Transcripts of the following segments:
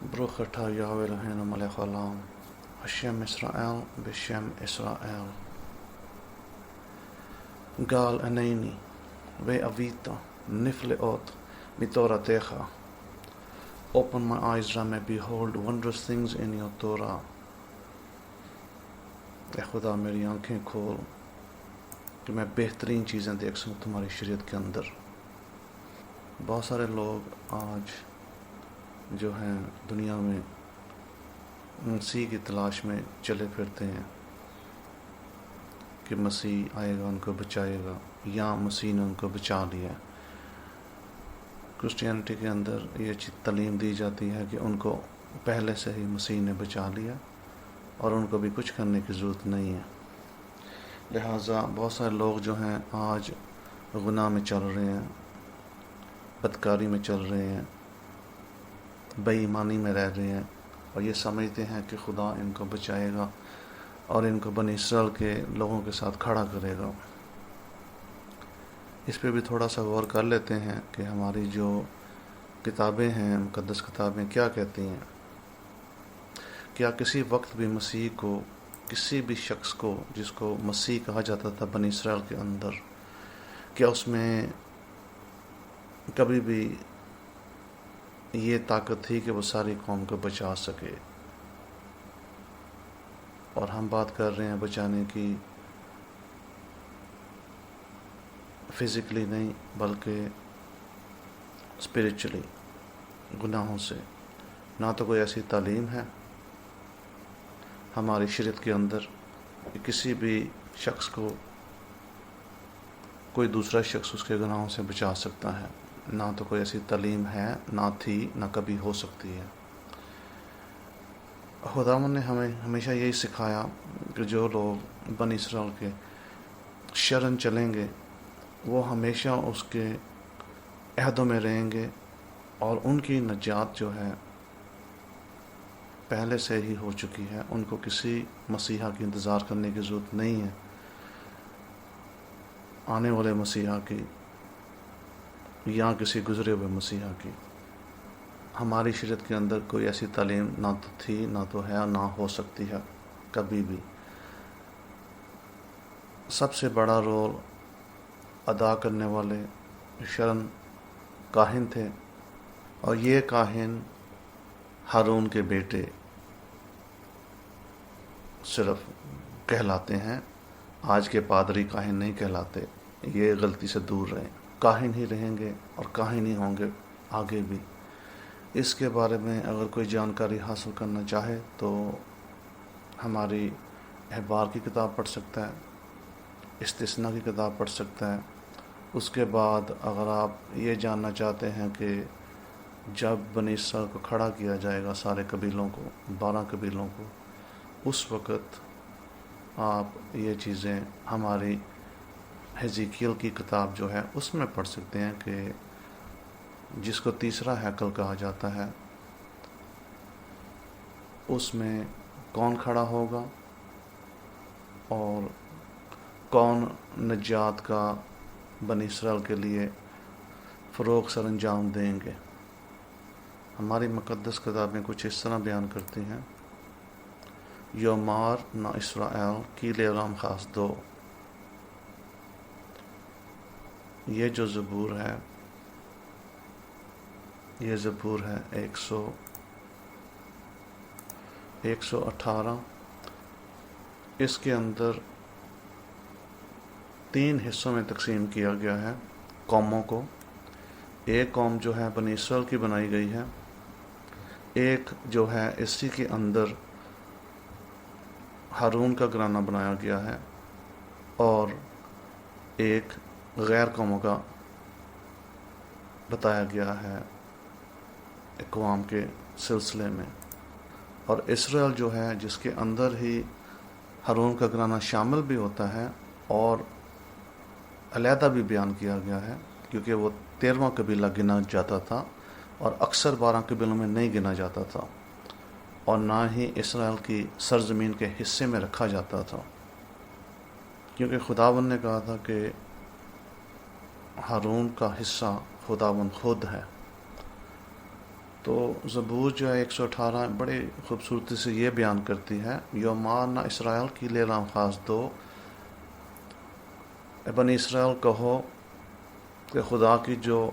برخة يهوه إلهينا ملك العالم השם ישראל בשם ישראל. גל עיניני ואביט נפלאות מתורתך. Open my eyes that I may behold wondrous things in your Torah. اے خدا میری آنکھیں کھول کہ میں بہترین چیزیں دیکھ سکوں تمہاری شریعت کے اندر. بہت سارے لوگ آج جو ہیں دنیا میں مسیح کی تلاش میں چلے پھرتے ہیں کہ مسیح آئے گا ان کو بچائے گا یا مسیح نے ان کو بچا لیا. کرسچینٹی کے اندر یہ تعلیم دی جاتی ہے کہ ان کو پہلے سے ہی مسیح نے بچا لیا اور ان کو بھی کچھ کرنے کی ضرورت نہیں ہے. لہٰذا بہت سارے لوگ جو ہیں آج گناہ میں چل رہے ہیں، بدکاری میں چل رہے ہیں، بے ایمانی میں رہ رہے ہیں اور یہ سمجھتے ہیں کہ خدا ان کو بچائے گا اور ان کو بنی اسرائیل کے لوگوں کے ساتھ کھڑا کرے گا. اس پہ بھی تھوڑا سا غور کر لیتے ہیں کہ ہماری جو کتابیں ہیں، مقدس کتابیں کیا کہتی ہیں. کیا کسی وقت بھی مسیح کو، کسی بھی شخص کو جس کو مسیح کہا جاتا تھا بنی اسرائیل کے اندر، کیا اس میں کبھی بھی یہ طاقت تھی کہ وہ ساری قوم کو بچا سکے؟ اور ہم بات کر رہے ہیں بچانے کی فزیکلی نہیں بلکہ اسپریچولی، گناہوں سے. نہ تو کوئی ایسی تعلیم ہے ہماری شریعت کے اندر کہ کسی بھی شخص کو کوئی دوسرا شخص اس کے گناہوں سے بچا سکتا ہے. نہ تو کوئی ایسی تعلیم ہے، نہ تھی، نہ کبھی ہو سکتی ہے. خداوند نے ہمیں ہمیشہ یہی سکھایا کہ جو لوگ بنی اسرائیل کے شرن چلیں گے وہ ہمیشہ اس کے عہدوں میں رہیں گے اور ان کی نجات جو ہے پہلے سے ہی ہو چکی ہے. ان کو کسی مسیحا کی انتظار کرنے کی ضرورت نہیں ہے، آنے والے مسیحا کی یا کسی گزرے ہوئے مسیحا کی. ہماری شریعت کے اندر کوئی ایسی تعلیم نہ تو تھی، نہ تو ہے، نہ ہو سکتی ہے کبھی بھی. سب سے بڑا رول ادا کرنے والے شرن کاہن تھے اور یہ کاہن ہارون کے بیٹے صرف کہلاتے ہیں. آج کے پادری کاہن نہیں کہلاتے، یہ غلطی سے دور رہیں. کاہن ہی رہیں گے اور کاہن ہی ہوں گے آگے بھی. اس کے بارے میں اگر کوئی جانکاری حاصل کرنا چاہے تو ہماری احبار کی کتاب پڑھ سکتا ہے، استثنا کی کتاب پڑھ سکتا ہے. اس کے بعد اگر آپ یہ جاننا چاہتے ہیں کہ جب بنی اسرائیل کو کھڑا کیا جائے گا، سارے قبیلوں کو، 12 قبیلوں کو، اس وقت آپ یہ چیزیں ہماری حزقیل کی کتاب جو ہے اس میں پڑھ سکتے ہیں کہ جس کو تیسرا ہیکل کہا جاتا ہے اس میں کون کھڑا ہوگا اور کون نجات کا بنی اسرائیل کے لیے فروغ سر انجام دیں گے. ہماری مقدس کتابیں کچھ اس طرح بیان کرتی ہیں: یومار نہ اسرائیل کی لیلام خاص دو. یہ جو زبور ہے، یہ زبور ہے 118. اس کے اندر 3 حصوں میں تقسیم کیا گیا ہے قوموں کو. ایک قوم جو ہے بنی اسرائیل کی بنائی گئی ہے، ایک جو ہے اسی کے اندر ہارون کا گھرانہ بنایا گیا ہے، اور ایک غیر قوموں کا بتایا گیا ہے اقوام کے سلسلے میں. اور اسرائیل جو ہے جس کے اندر ہی ہارون کا گھرانہ شامل بھی ہوتا ہے اور علیحدہ بھی بیان کیا گیا ہے کیونکہ وہ 13واں قبیلہ گنا جاتا تھا اور اکثر 12 قبیلوں میں نہیں گنا جاتا تھا اور نہ ہی اسرائیل کی سرزمین کے حصے میں رکھا جاتا تھا، کیونکہ خداوند نے کہا تھا کہ ہارون کا حصہ خداوند خود ہے. تو زبور جو ہے 118 بڑی خوبصورتی سے یہ بیان کرتی ہے، یومان اسرائیل کی لیلام خاص دو، بنی اسرائیل کہو کہ خدا کی جو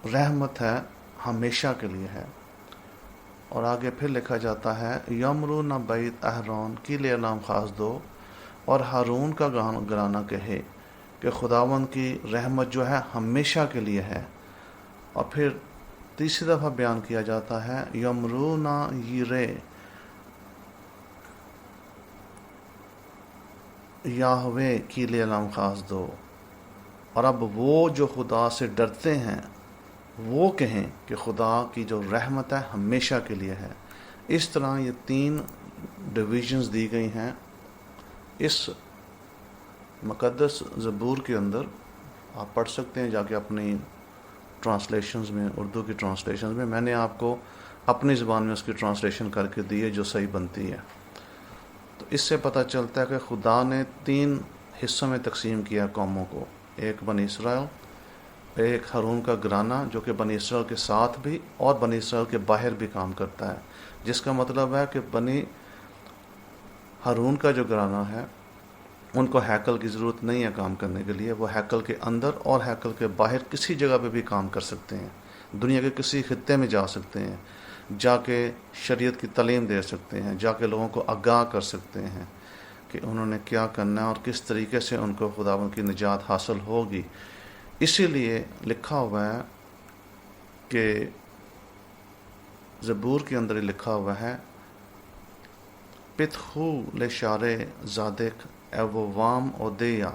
رحمت ہے ہمیشہ کے لیے ہے۔ اور آگے پھر لکھا جاتا ہے، یمرون بیت اہرون کی لیلام خاص دو، اور ہارون کا گھرانہ کہے کہ خداوند کی رحمت جو ہے ہمیشہ کے لیے ہے۔ اور پھر تیسری دفعہ بیان کیا جاتا ہے، یمرونا یرے یاہوے کی لیلام خاص دو، اور اب وہ جو خدا سے ڈرتے ہیں وہ کہیں کہ خدا کی جو رحمت ہے ہمیشہ کے لیے ہے۔ اس طرح یہ 3 ڈویژنز دی گئی ہیں اس مقدس زبور کے اندر۔ آپ پڑھ سکتے ہیں جا کے اپنی ٹرانسلیشنز میں، اردو کی ٹرانسلیشنز میں۔ میں نے آپ کو اپنی زبان میں اس کی ٹرانسلیشن کر کے دی ہے جو صحیح بنتی ہے۔ تو اس سے پتہ چلتا ہے کہ خدا نے 3 حصوں میں تقسیم کیا قوموں کو، ایک بنی اسرائیل، ایک ہارون کا گھرانہ جو کہ بنی اسرائیل کے ساتھ بھی اور بنی اسرائیل کے باہر بھی کام کرتا ہے، جس کا مطلب ہے کہ بنی ہارون کا جو گھرانہ ہے ان کو ہیکل کی ضرورت نہیں ہے کام کرنے کے لیے، وہ ہیکل کے اندر اور ہیکل کے باہر کسی جگہ پہ بھی کام کر سکتے ہیں، دنیا کے کسی خطے میں جا سکتے ہیں، جا کے شریعت کی تعلیم دے سکتے ہیں، جا کے لوگوں کو آگاہ کر سکتے ہیں کہ انہوں نے کیا کرنا ہے اور کس طریقے سے ان کو خداوند کی نجات حاصل ہوگی۔ اسی لیے لکھا ہوا ہے کہ زبور کے اندر ہی لکھا ہوا ہے، پتخو لشارے زادق ایووام اودیا،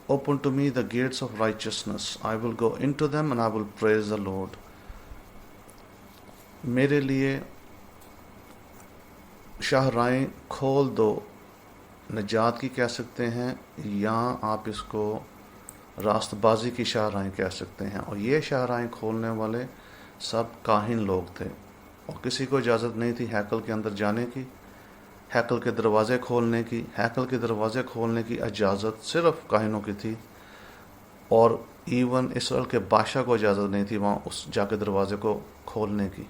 open to me the gates of righteousness, I will go into them and I will praise the Lord۔ میرے لیے شاہراہیں کھول دو، نجات کی کہہ سکتے ہیں، یا آپ اس کو راست بازی کی شاہراہیں کہہ سکتے ہیں۔ اور یہ شاہراہیں کھولنے والے سب کاہن لوگ تھے، اور کسی کو اجازت نہیں تھی ہیکل کے اندر جانے کی، ہیکل کے دروازے کھولنے کی۔ ہیکل کے دروازے کھولنے کی اجازت صرف کاہنوں کی تھی، اور ایون اسرائیل کے بادشاہ کو اجازت نہیں تھی وہاں اس جا کے دروازے کو کھولنے کی۔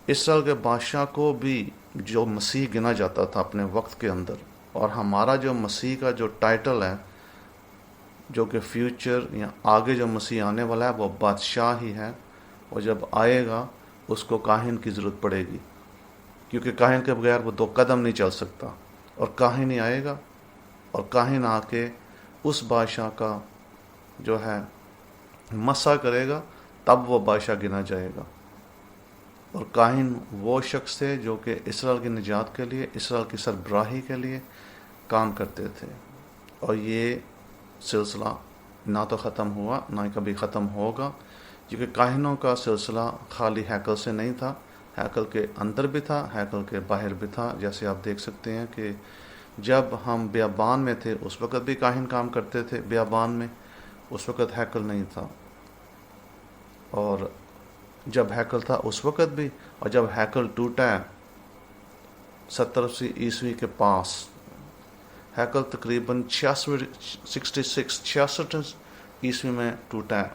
اسرائیل کے بادشاہ کو بھی جو مسیح گنا جاتا تھا اپنے وقت کے اندر، اور ہمارا جو مسیح کا جو ٹائٹل ہے جو کہ فیوچر یا آگے جو مسیح آنے والا ہے وہ بادشاہ ہی ہے، اور جب آئے گا اس کو کاہن کی ضرورت پڑے گی، کیونکہ کاہن کے بغیر وہ 2 قدم نہیں چل سکتا، اور کاہن ہی آئے گا، اور کاہن آ کے اس بادشاہ کا جو ہے مسح کرے گا، تب وہ بادشاہ گنا جائے گا۔ اور کاہن وہ شخص تھے جو کہ اسرائیل کی نجات کے لیے، اسرائیل کی سربراہی کے لیے کام کرتے تھے، اور یہ سلسلہ نہ تو ختم ہوا نہ ہی کبھی ختم ہوگا، کیونکہ کاہنوں کا سلسلہ خالی ہیکل سے نہیں تھا، ہیکل کے اندر بھی تھا، ہیکل کے باہر بھی تھا۔ جیسے آپ دیکھ سکتے ہیں کہ جب ہم بیابان میں تھے اس وقت بھی کاہن کام کرتے تھے بیابان میں، اس وقت ہیکل نہیں تھا، اور جب ہیکل تھا اس وقت بھی، اور جب ہیکل ٹوٹا 70 عیسوی کے پاس، ہیکل تقریباً 66 عیسوی میں ٹوٹا ہے،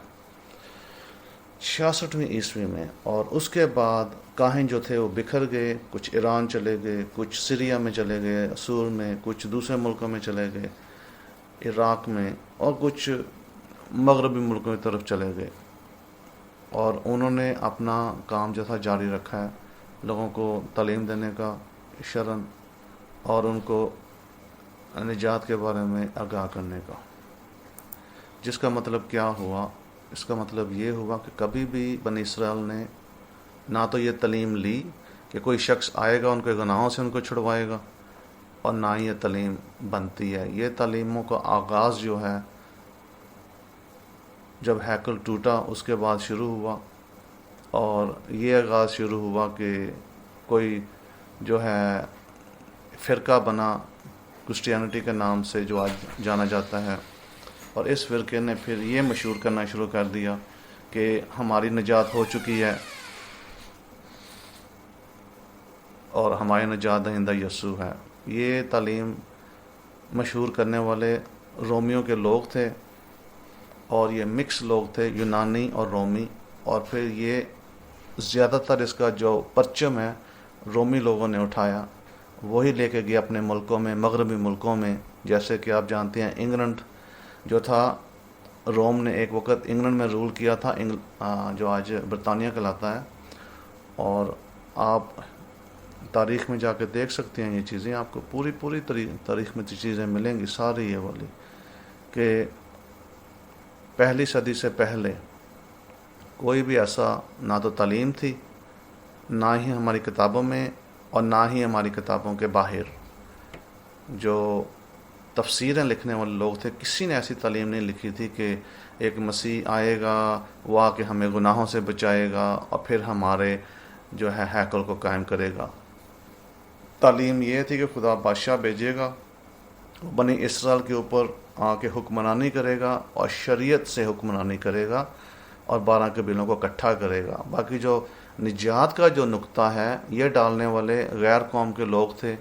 66ویں عیسوی میں، اور اس کے بعد کاہن جو تھے وہ بکھر گئے، کچھ ایران چلے گئے، کچھ سیریا میں چلے گئے، اسور میں، کچھ دوسرے ملکوں میں چلے گئے، عراق میں، اور کچھ مغربی ملکوں کی طرف چلے گئے، اور انہوں نے اپنا کام جو تھا جاری رکھا ہے، لوگوں کو تعلیم دینے کا، شرن، اور ان کو نجات کے بارے میں آگاہ کرنے کا۔ جس کا مطلب کیا ہوا؟ اس کا مطلب یہ ہوا کہ کبھی بھی بنی اسرائیل نے نہ تو یہ تعلیم لی کہ کوئی شخص آئے گا ان کے گناہوں سے ان کو چھڑوائے گا، اور نہ ہی یہ تعلیم بنتی ہے۔ یہ تعلیموں کا آغاز جو ہے جب ہیکل ٹوٹا اس کے بعد شروع ہوا، اور یہ آغاز شروع ہوا کہ کوئی جو ہے فرقہ بنا کرسچینٹی کے نام سے جو آج جانا جاتا ہے، اور اس فرقے نے پھر یہ مشہور کرنا شروع کر دیا کہ ہماری نجات ہو چکی ہے اور ہماری نجات دہندہ یسوع ہے۔ یہ تعلیم مشہور کرنے والے رومیوں کے لوگ تھے، اور یہ مکس لوگ تھے، یونانی اور رومی، اور پھر یہ زیادہ تر اس کا جو پرچم ہے رومی لوگوں نے اٹھایا، وہی لے کے گیا اپنے ملکوں میں، مغربی ملکوں میں. جیسے کہ آپ جانتے ہیں انگلینڈ جو تھا، روم نے ایک وقت انگلینڈ میں رول کیا تھا، جو آج برطانیہ کہلاتا ہے. اور آپ تاریخ میں جا کے دیکھ سکتے ہیں یہ چیزیں، آپ کو پوری تاریخ میں چیزیں ملیں گی ساری یہ والی، کہ پہلی صدی سے پہلے کوئی بھی ایسا نہ تو تعلیم تھی، نہ ہی ہماری کتابوں میں، اور نہ ہی ہماری کتابوں کے باہر جو تفسیریں لکھنے والے لوگ تھے، کسی نے ایسی تعلیم نہیں لکھی تھی کہ ایک مسیح آئے گا، وہ آ کے ہمیں گناہوں سے بچائے گا اور پھر ہمارے جو ہے ہیکل کو قائم کرے گا. تعلیم یہ تھی کہ خدا بادشاہ بھیجے گا، بنی اسرائیل کے اوپر آ کے حکمرانی کرے گا اور شریعت سے حکمرانی کرے گا اور 12 قبیلوں کو اکٹھا کرے گا. باقی جو نجات کا جو نقطہ ہے یہ ڈالنے والے غیر قوم کے لوگ تھے،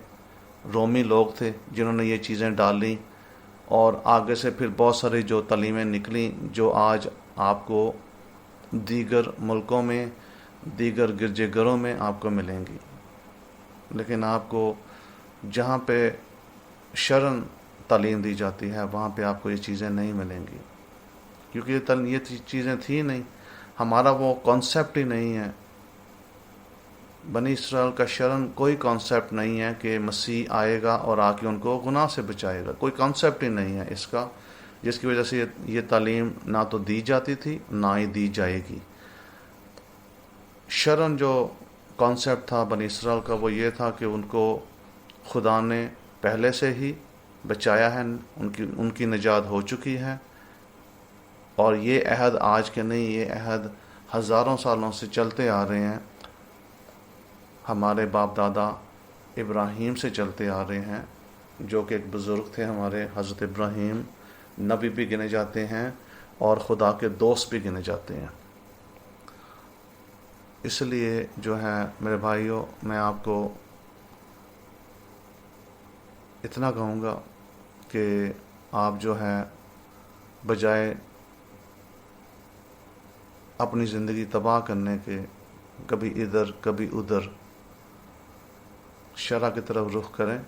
رومی لوگ تھے جنہوں نے یہ چیزیں ڈالیں، اور آگے سے پھر بہت ساری جو تعلیمیں نکلیں جو آج آپ کو دیگر ملکوں میں، دیگر گرجے گھروں میں آپ کو ملیں گی. لیکن آپ کو جہاں پہ شرعن تعلیم دی جاتی ہے وہاں پہ آپ کو یہ چیزیں نہیں ملیں گی، کیونکہ یہ چیزیں تھیں نہیں، ہمارا وہ کانسیپٹ ہی نہیں ہے. بنی اسرائیل کا شرعن کوئی کانسیپٹ نہیں ہے کہ مسیح آئے گا اور آ کے ان کو گناہ سے بچائے گا، کوئی کانسیپٹ ہی نہیں ہے اس کا، جس کی وجہ سے یہ تعلیم نہ تو دی جاتی تھی نہ ہی دی جائے گی. شرعن جو کانسیپٹ تھا بنی اسرائیل کا وہ یہ تھا کہ ان کو خدا نے پہلے سے ہی بچایا ہے، ان کی نجات ہو چکی ہے، اور یہ عہد آج کے نہیں، یہ عہد ہزاروں سالوں سے چلتے آ رہے ہیں، ہمارے باپ دادا ابراہیم سے چلتے آ رہے ہیں، جو کہ ایک بزرگ تھے ہمارے حضرت ابراہیم، نبی بھی گنے جاتے ہیں اور خدا کے دوست بھی گنے جاتے ہیں. اس لیے جو ہے میرے بھائیوں، میں آپ کو اتنا کہوں گا کہ آپ جو ہے بجائے اپنی زندگی تباہ کرنے کے کبھی ادھر کبھی ادھر شرع کی طرف رخ کریں.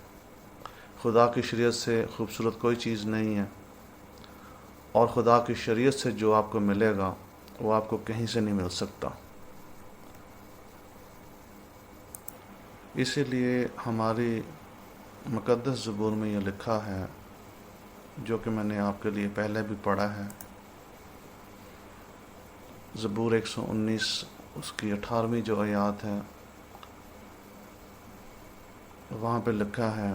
خدا کی شریعت سے خوبصورت کوئی چیز نہیں ہے، اور خدا کی شریعت سے جو آپ کو ملے گا وہ آپ کو کہیں سے نہیں مل سکتا. اسی لیے ہماری مقدس زبور میں یہ لکھا ہے، جو کہ میں نے آپ کے لیے پہلے بھی پڑھا ہے، زبور 119 اس کی 18ویں جو آیات ہے، وہاں پہ لکھا ہے،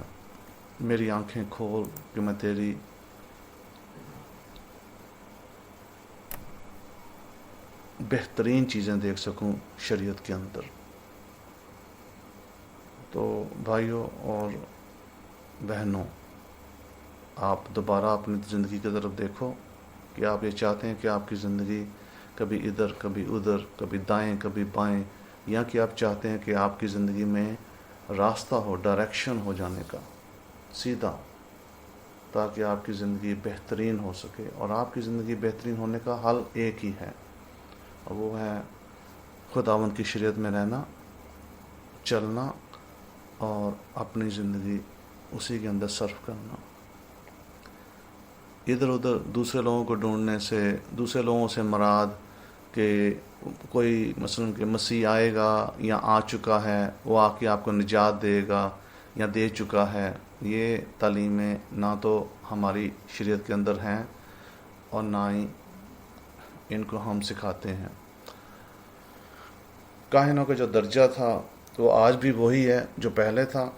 میری آنکھیں کھول کہ میں تیری بہترین چیزیں دیکھ سکوں شریعت کے اندر. تو بھائیوں اور بہنوں، آپ دوبارہ اپنی زندگی کی طرف دیکھو کہ آپ یہ چاہتے ہیں کہ آپ کی زندگی کبھی ادھر کبھی ادھر، کبھی دائیں کبھی بائیں، یا کہ آپ چاہتے ہیں کہ آپ کی زندگی میں راستہ ہو، ڈائریکشن ہو جانے کا سیدھا، تاکہ آپ کی زندگی بہترین ہو سکے. اور آپ کی زندگی بہترین ہونے کا حل ایک ہی ہے، اور وہ ہے خداوند کی شریعت میں رہنا، چلنا، اور اپنی زندگی اسی کے اندر صرف کرنا. ادھر ادھر دوسرے لوگوں کو ڈھونڈنے سے، دوسرے لوگوں سے مراد کہ کوئی مثلا کہ مسیح آئے گا یا آ چکا ہے، وہ آ کے آپ کو نجات دے گا یا دے چکا ہے، یہ تعلیمیں نہ تو ہماری شریعت کے اندر ہیں اور نہ ہی ان کو ہم سکھاتے ہیں. کاہنوں کا جو درجہ تھا وہ آج بھی وہی ہے جو پہلے تھا،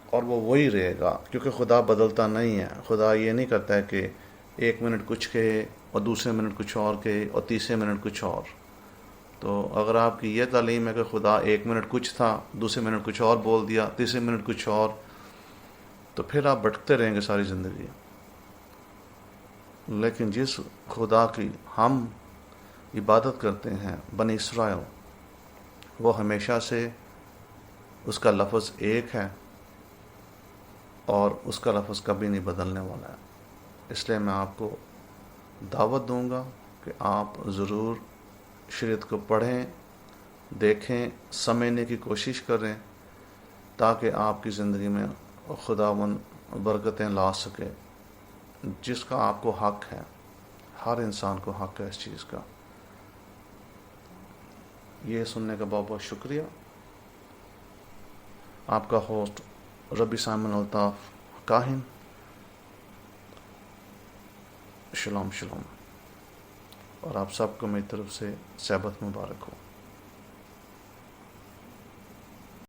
اور وہ وہی رہے گا، کیونکہ خدا بدلتا نہیں ہے. خدا یہ نہیں کرتا ہے کہ ایک منٹ کچھ کہے اور دوسرے منٹ کچھ اور کہے اور تیسرے منٹ کچھ اور. تو اگر آپ کی یہ تعلیم ہے کہ خدا ایک منٹ کچھ تھا، دوسرے منٹ کچھ اور بول دیا، تیسرے منٹ کچھ اور، تو پھر آپ بھٹکتے رہیں گے ساری زندگی. لیکن جس خدا کی ہم عبادت کرتے ہیں، بنی اسرائیل، وہ ہمیشہ سے اس کا لفظ ایک ہے اور اس کا لفظ کبھی نہیں بدلنے والا ہے. اس لیے میں آپ کو دعوت دوں گا کہ آپ ضرور شریعت کو پڑھیں، دیکھیں، سمجھنے کی کوشش کریں تاکہ آپ کی زندگی میں خداوند برکتیں لا سکے، جس کا آپ کو حق ہے. ہر انسان کو حق ہے اس چیز کا. یہ سننے کا بہت بہت شکریہ. آپ کا ہوسٹ ربی سائمن الطاف کاہن. شلوم شلوم. اور آپ سب کو میری طرف سے سبت مبارک ہو.